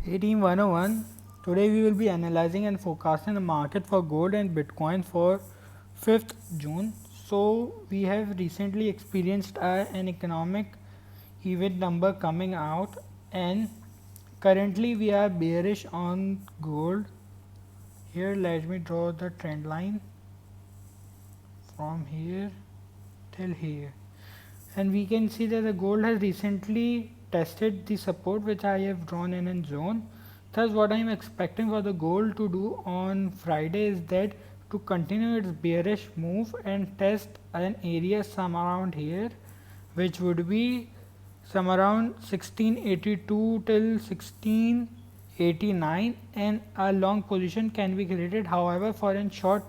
A-Team 101. Today we will be analyzing and forecasting the market for gold and Bitcoin for 5th June. So we have recently experienced an economic event number coming out, and currently we are bearish on gold. Here let me draw the trend line from here till here, and we can see that the gold has recently tested the support which I have drawn in zone. Thus what I am expecting for the gold to do on Friday is that to continue its bearish move and test an area some around here, which would be some around 1682 till 1689, and a long position can be created. However, for in short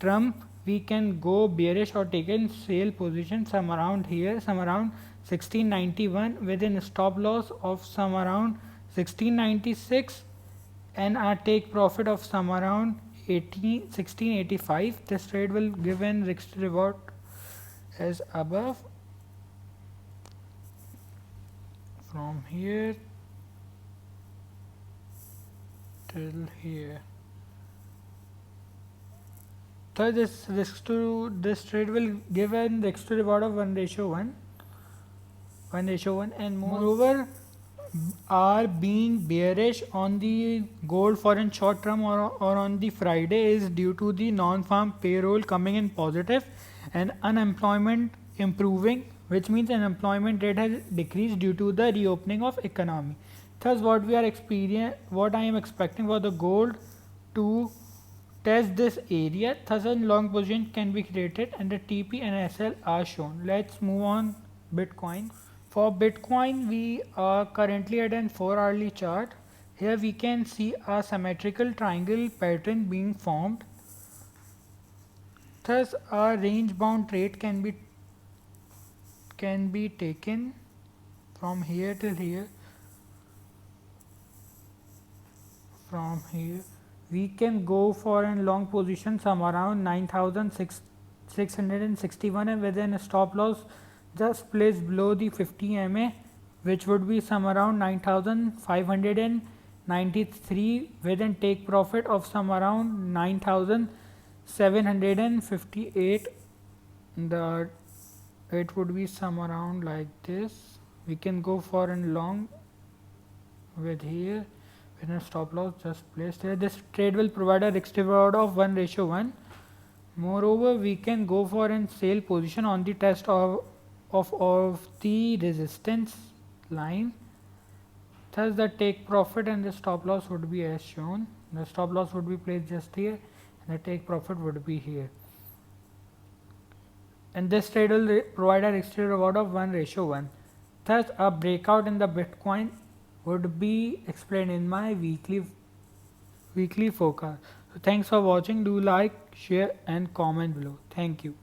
term we can go bearish or take in sale position some around here, some around 1691 within stop loss of some around 1696, and our take profit of some around 1685. This trade will give an risk reward as above. From here till here. So this trade will give an risk to reward of 1:1, and moreover are being bearish on the gold for in short term or on the Friday is due to the non-farm payroll coming in positive and unemployment improving, which means unemployment rate has decreased due to the reopening of economy. Thus what I am expecting for the gold to test this area. Thus a long position can be created and the TP and SL are shown. Let's move on Bitcoin. For Bitcoin, we are currently at an 4-hourly chart. Here we can see a symmetrical triangle pattern being formed. Thus a range bound trade can be taken from here till here. From here we can go for a long position some around 9661, and within a stop loss just placed below the 50 MA, which would be some around 9593, within take profit of some around 9758. It would be some around like this. We can go for a long with here with a stop loss just placed here. This trade will provide a risk reward of 1:1. Moreover, we can go for a sale position on the test of the resistance line. Thus the take profit and the stop loss would be as shown. The stop loss would be placed just here and the take profit would be here. And this trade will provide a risk reward of 1:1. Thus a breakout in the Bitcoin would be explained in my weekly forecast. So thanks for watching. Do like, share and comment below. Thank you.